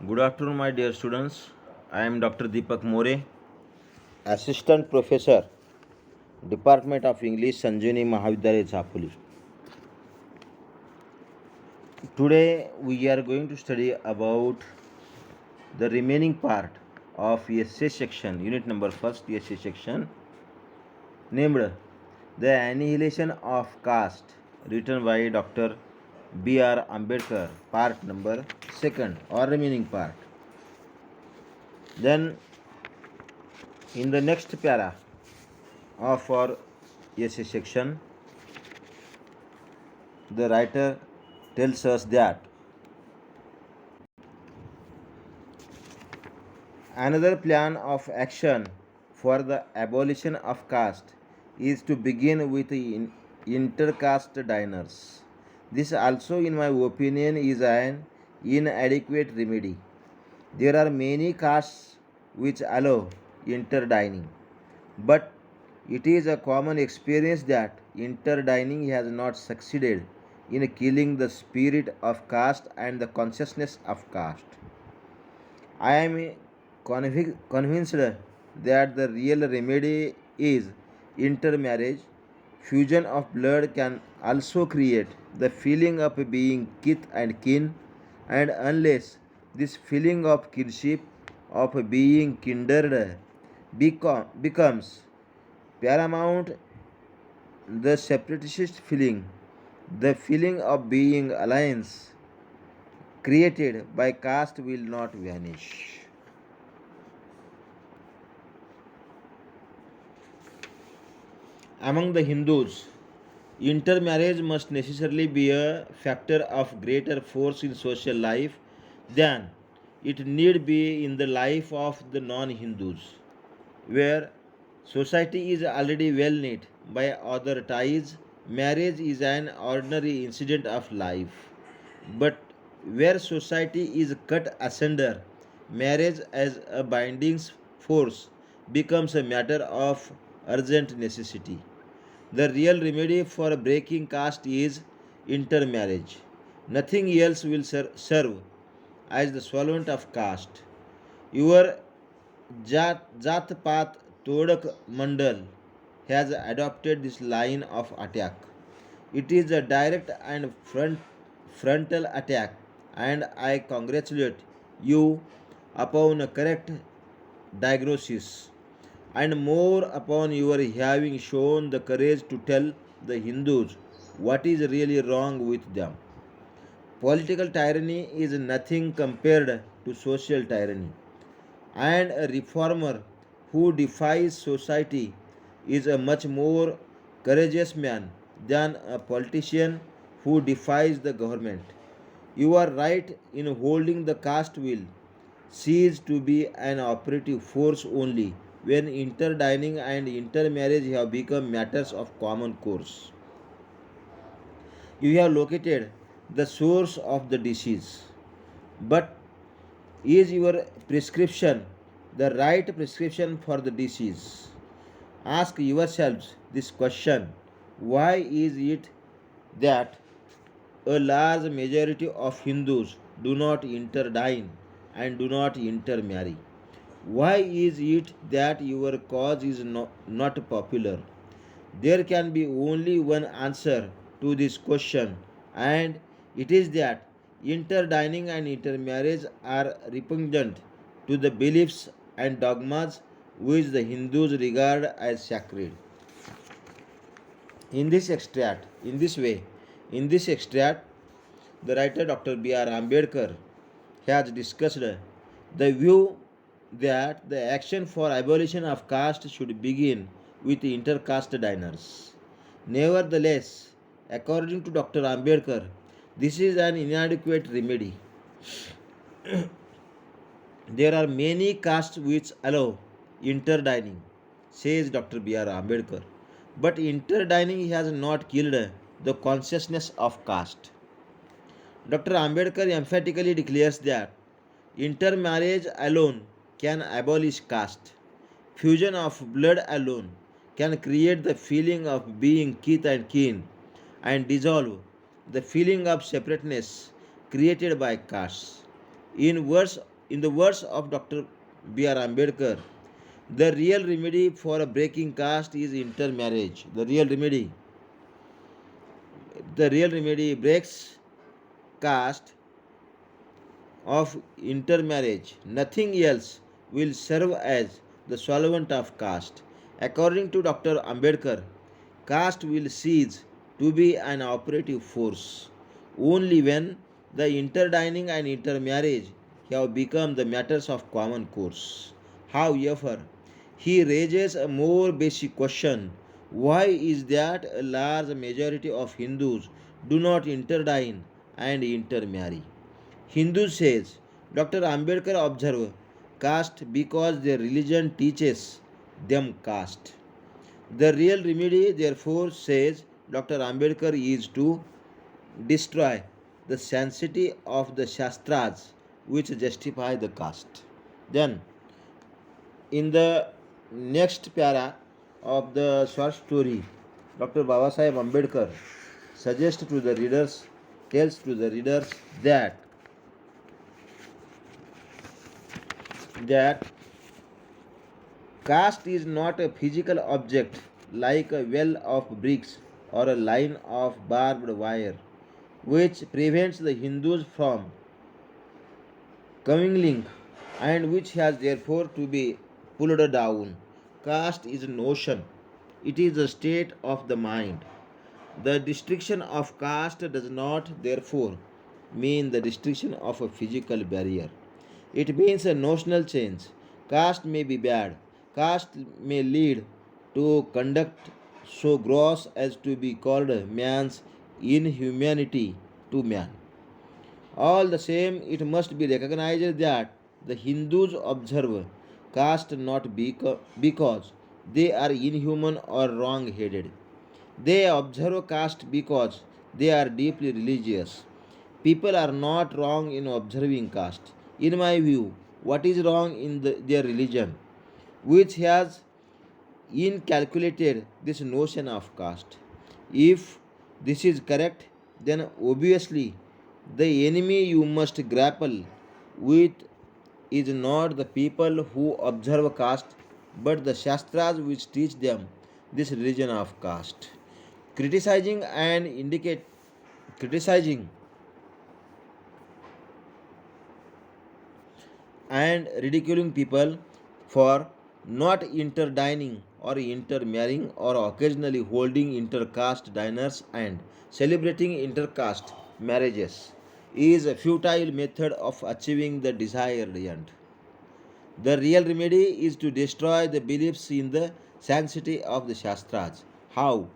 Good afternoon, my dear students. I am Dr. Deepak More, Assistant Professor, Department of English, Sanjani Mahavidyalaya, Chapuli. Today we are going to study about the remaining part of essay section, unit number first essay section, named The Annihilation of Caste, written by Dr. B.R. Ambedkar, part number second or remaining part. Then in the next para of our essay section, the writer tells us that another plan of action for the abolition of caste is to begin with intercaste diners. This also, in my opinion, is an inadequate remedy. There are many castes which allow interdining, but it is a common experience that interdining has not succeeded in killing the spirit of caste and the consciousness of caste. I am convinced that the real remedy is intermarriage. Fusion of blood can also create the feeling of being kith and kin, and unless this feeling of kinship, of being kindred, becomes paramount, the separatist feeling, the feeling of being alliance created by caste will not vanish. Among the Hindus, intermarriage must necessarily be a factor of greater force in social life than it need be in the life of the non Hindus, where society is already well knit by other ties. Marriage is an ordinary incident of life. But where society is cut asunder, marriage as a binding force becomes a matter of urgent necessity. The real remedy for breaking caste is intermarriage. Nothing else will serve as the solvent of caste. Your Jat Path Todak Mandal has adopted this line of attack. It is a direct and frontal attack, and I congratulate you upon a correct diagnosis, and more upon your having shown the courage to tell the Hindus what is really wrong with them. Political tyranny is nothing compared to social tyranny, and a reformer who defies society is a much more courageous man than a politician who defies the government. You are right in holding the caste will cease to be an operative force only when interdining and intermarriage have become matters of common course. You have located the source of the disease. But is your prescription the right prescription for the disease? Ask yourselves this question: why is it that a large majority of Hindus do not interdine and do not intermarry? Why is it that your cause is not popular? There can be only one answer to this question, and it is that interdining and intermarriage are repugnant to the beliefs and dogmas which the Hindus regard as sacred. In this extract, the writer Dr. B.R. Ambedkar has discussed the view that the action for abolition of caste should begin with intercaste diners. Nevertheless, according to Dr. Ambedkar, this is an inadequate remedy. There are many castes which allow interdining, says Dr. B.R. Ambedkar. But interdining has not killed the consciousness of caste. Dr. Ambedkar emphatically declares that intermarriage alone can abolish caste. Fusion of blood alone can create the feeling of being kith and kin and dissolve the feeling of separateness created by castes. In words In the words of Dr. B.R. Ambedkar, the real remedy for a breaking caste is intermarriage. The real remedy breaks caste of intermarriage. Nothing else will serve as the solvent of caste. According to Dr. Ambedkar, caste will cease to be an operative force only when the interdining and intermarriage have become the matters of common course. However, he raises a more basic question: why is that a large majority of Hindus do not interdine and intermarry? Hindu says, Dr. Ambedkar observe caste because their religion teaches them caste. The real remedy, therefore, says Dr. Ambedkar, is to destroy the sanctity of the Shastras which justify the caste. Then, in the next para of the short story, Dr. Babasaheb Ambedkar suggests to the readers, tells to the readers that caste is not a physical object like a well of bricks or a line of barbed wire, which prevents the Hindus from commingling and which has therefore to be pulled down. Caste is a notion, it is a state of the mind. The destruction of caste does not, therefore, mean the destruction of a physical barrier. It means a notional change. Caste may be bad. Caste may lead to conduct so gross as to be called man's inhumanity to man. All the same, it must be recognized that the Hindus observe caste not because they are inhuman or wrong headed. They observe caste because they are deeply religious. People are not wrong in observing caste. In my view, what is wrong in their religion, which has inculcated this notion of caste? If this is correct, then obviously the enemy you must grapple with is not the people who observe caste, but the Shastras which teach them this religion of caste. Criticizing and indicate criticizing and ridiculing people for not interdining or intermarrying or occasionally holding intercaste dinners and celebrating intercaste marriages is a futile method of achieving the desired end. The real remedy is to destroy the beliefs in the sanctity of the Shastras. How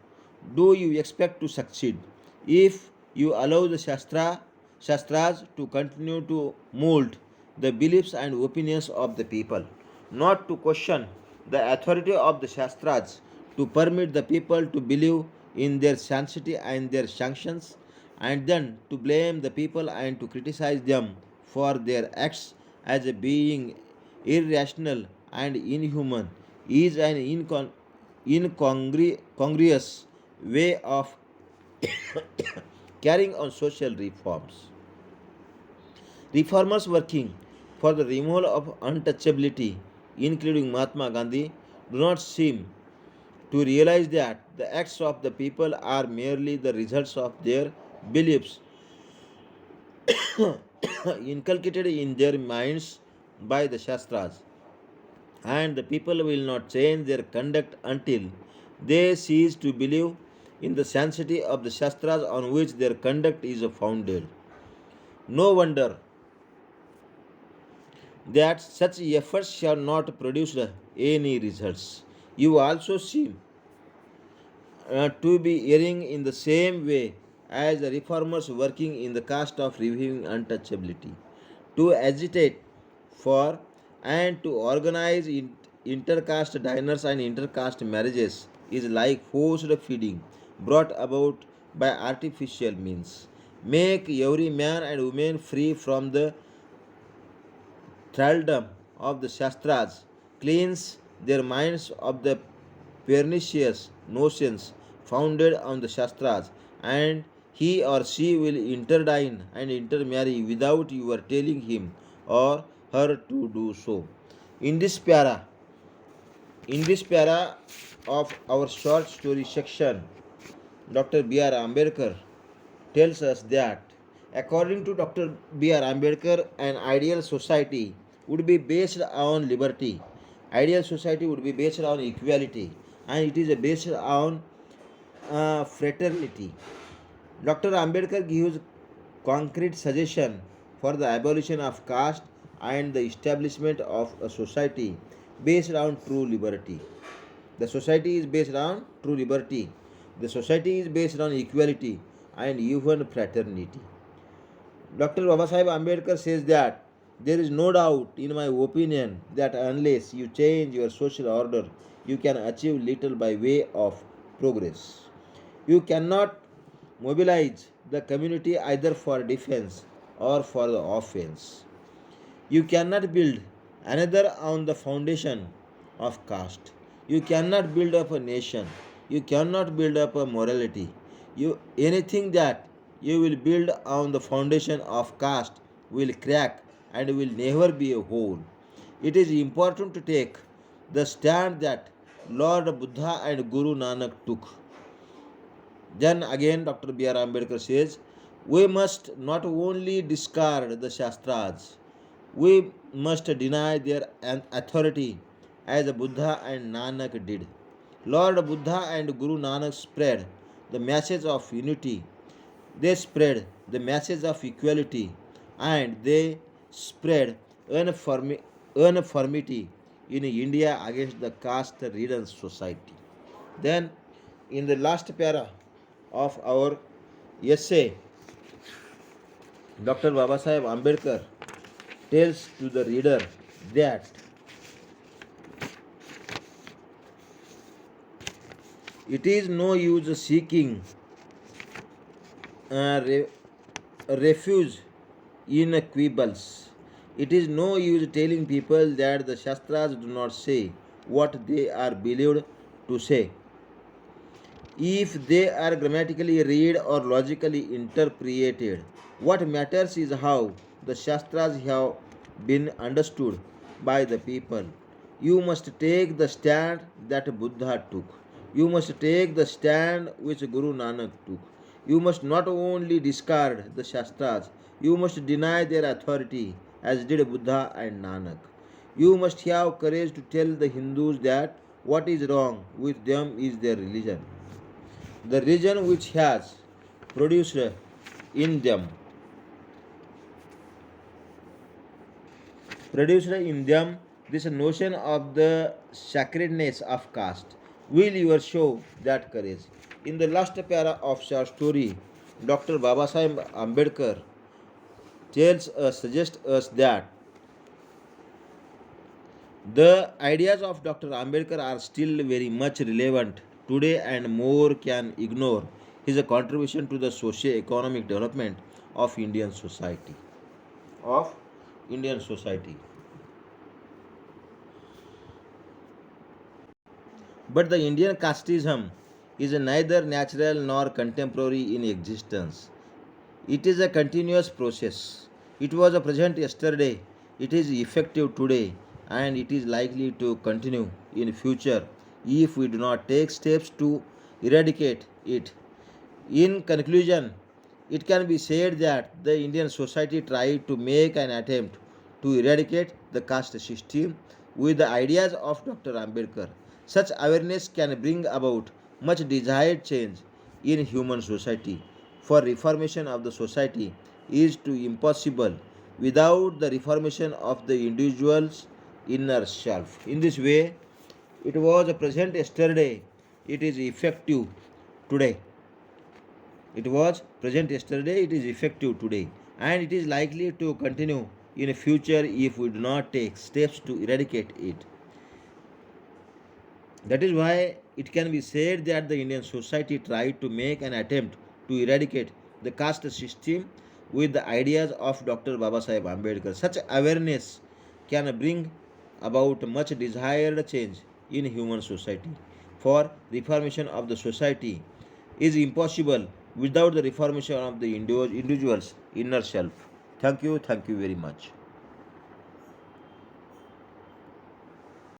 do you expect to succeed if you allow the Shastras to continue to mold the beliefs and opinions of the people, not to question the authority of the Shastras, to permit the people to believe in their sanctity and their sanctions, and then to blame the people and to criticize them for their acts as a being irrational and inhuman is an incongruous way of carrying on social reforms. Reformers working for the removal of untouchability, including Mahatma Gandhi, do not seem to realize that the acts of the people are merely the results of their beliefs inculcated in their minds by the Shastras, and the people will not change their conduct until they cease to believe in the sanctity of the Shastras on which their conduct is founded. No wonder that such efforts shall not produce any results. You also seem to be erring in the same way as the reformers working in the cast of reviewing untouchability. To agitate for and to organize intercaste dinners and intercaste marriages is like forced feeding brought about by artificial means. Make every man and woman free from the thraldom of the Shastras, cleanse their minds of the pernicious notions founded on the Shastras, and he or she will interdine and intermarry without your telling him, or her to do so. In this para, in this para of our short story section, Dr. B.R. Ambedkar tells us that, according to Dr. B.R. Ambedkar, an ideal society would be based on liberty. Ideal society would be based on equality, and it is based on fraternity. Dr. Ambedkar gives concrete suggestion for the abolition of caste and the establishment of a society based on true liberty. The society is based on true liberty. The society is based on equality and even fraternity. Dr. Babasaheb Ambedkar says that there is no doubt, in my opinion, that unless you change your social order, you can achieve little by way of progress. You cannot mobilize the community either for defense or for the offense. You cannot build another on the foundation of caste. You cannot build up a nation. You cannot build up a morality. Anything that you will build on the foundation of caste will crack and will never be a whole. It is important to take the stand that Lord Buddha and Guru Nanak took. Then again, Dr. B.R. Ambedkar says, we must not only discard the Shastras, we must deny their authority as Buddha and Nanak did. Lord Buddha and Guru Nanak spread the message of unity, they spread the message of equality, and they spread uniformity in India against the caste ridden society. Then, in the last para of our essay, Dr. Babasaheb Ambedkar tells to the reader that it is no use seeking refuge in quibbles. It is no use telling people that the Shastras do not say what they are believed to say. If they are grammatically read or logically interpreted, what matters is how the Shastras have been understood by the people. You must take the stand that Buddha took. You must take the stand which Guru Nanak took. You must not only discard the Shastras, you must deny their authority as did Buddha and Nanak. You must have courage to tell the Hindus that what is wrong with them is their religion. The religion which has produced in them this notion of the sacredness of caste. Will you show that courage? In the last para of our story, Dr. Babasaheb Ambedkar suggests us that the ideas of Dr. Ambedkar are still very much relevant today, and more can ignore his contribution to the socio-economic development of Indian society. Of Indian society. But the Indian casteism is neither natural nor contemporary in existence. It is a continuous process. It was a present yesterday, it is effective today, and it is likely to continue in future if we do not take steps to eradicate it. In conclusion, it can be said that the Indian society tried to make an attempt to eradicate the caste system with the ideas of Dr. Ambedkar. Such awareness can bring about much desired change in human society. For reformation of the society is to impossible without the reformation of the individual's inner self. In this way, it was present yesterday, it is effective today. It was present yesterday, it is effective today, and it is likely to continue in the future if we do not take steps to eradicate it. That is why it can be said that the Indian society tried to make an attempt to eradicate the caste system with the ideas of Dr. Babasaheb Ambedkar. Such awareness can bring about much desired change in human society. For reformation of the society is impossible without the reformation of the individual's inner self. Thank you very much.